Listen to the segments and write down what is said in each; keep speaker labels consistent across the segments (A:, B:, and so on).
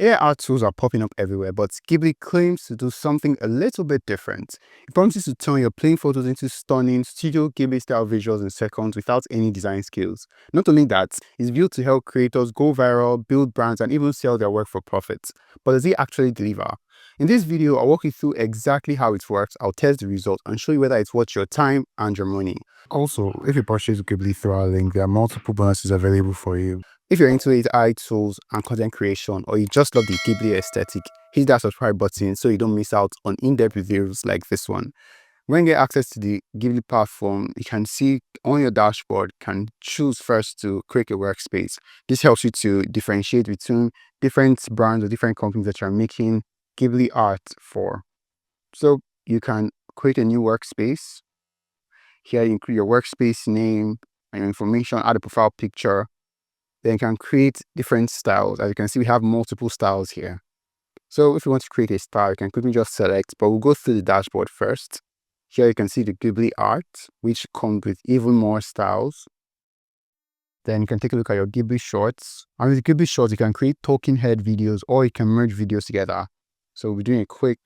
A: AI art tools are popping up everywhere, but Ghibli claims to do something a little bit different. It promises to turn your plain photos into stunning Studio Ghibli-style visuals in seconds without any design skills. Not only that, it's built to help creators go viral, build brands, and even sell their work for profit. But does it actually deliver? In this video, I'll walk you through exactly how it works, I'll test the results, and show you whether it's worth your time and your money. Also, if you purchase Ghibli through our link, there are multiple bonuses available for you. If you're into AI tools and content creation, or you just love the Ghibli aesthetic, hit that subscribe button so you don't miss out on in-depth reviews like this one. When you get access to the Ghibli platform, you can see on your dashboard, you can choose first to create a workspace. This helps you to differentiate between different brands or different companies that you're making Ghibli art for. So you can create a new workspace. Here you include your workspace name and your information, add a profile picture. Then you can create different styles. As you can see, we have multiple styles here. So if you want to create a style, you can quickly just select, but we'll go through the dashboard first. Here you can see the Ghibli art, which comes with even more styles. Then you can take a look at your Ghibli shorts. And with Ghibli shorts, you can create talking head videos or you can merge videos together. So we're doing a quick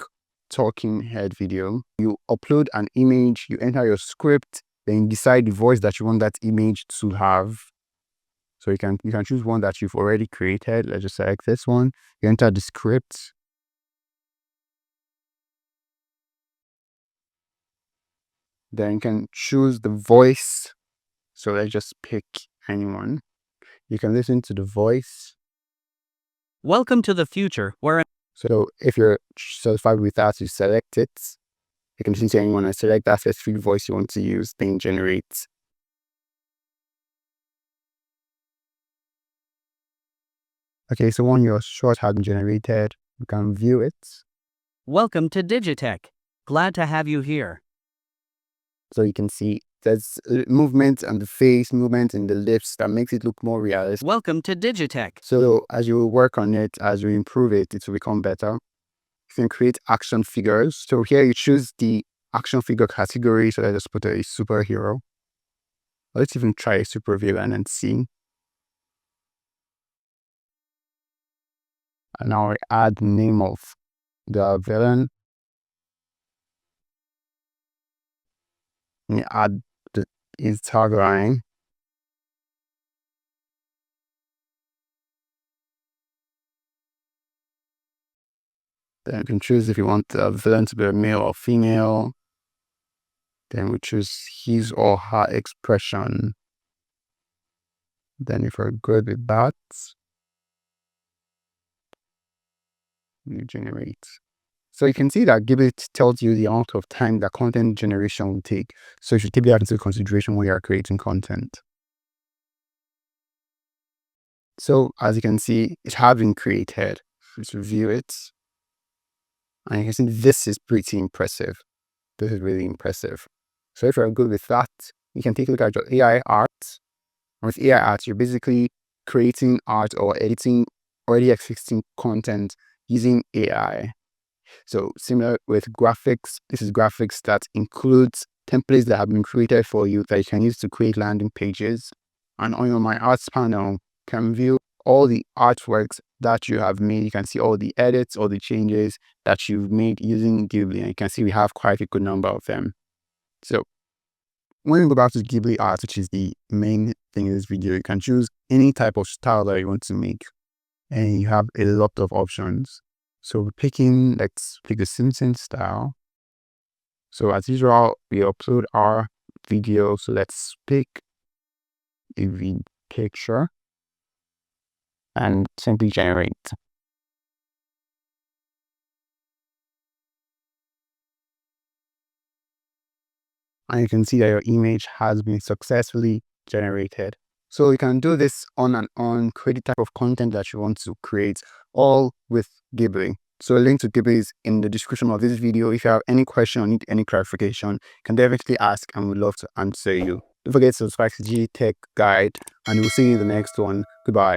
A: talking head video. You upload an image, you enter your script, then you decide the voice that you want that image to have. So you can choose one that you've already created. Let's just select this one. You enter the script. Then you can choose the voice. So let's just pick anyone. You can listen to the voice.
B: Welcome to the future, where
A: So if you're satisfied with that, you select it. You can listen to anyone and select that specific voice you want to use, then generate. Okay, so when your short has been generated, you can view it.
B: welcome to Digitech. Glad to have you here.
A: So you can see there's movement on the face, movement in the lips that makes it look more realistic.
B: Welcome to Digitech.
A: So as you work on it, as you improve it, it will become better. You can create action figures. So here you choose the action figure category. So let's just put a superhero. Let's even try a supervillain and see. And now I add the name of the villain. And add his tagline. Then you can choose if you want the villain to be a male or female. Then we choose his or her expression. Then if we're good with that, you generate. So you can see that Ghibli tells you the amount of time that content generation will take. So you should take that into consideration when you are creating content. So as you can see, it has been created. Let's review it. And you can see this is pretty impressive. This is really impressive. So if you're good with that, you can take a look at your AI art. And with AI art, you're basically creating art or editing already existing content using AI. So similar with graphics, this is graphics that includes templates that have been created for you that you can use to create landing pages. And on your My Arts panel, you can view all the artworks that you have made. You can see all the edits, all the changes that you've made using Ghibli. And you can see we have quite a good number of them. So when you go back to Ghibli art, which is the main thing in this video, you can choose any type of style that you want to make. And you have a lot of options. So we're picking, let's pick the Simpson style. So as usual, we upload our video. So let's pick a picture and simply generate. And you can see that your image has been successfully generated. So you can do this on and on, create the type of content that you want to create, all with Ghibli. So a link to Ghibli is in the description of this video. If you have any question or need any clarification, you can definitely ask and we'd love to answer you. Don't forget to subscribe to G Tech Guide and we'll see you in the next one. Goodbye.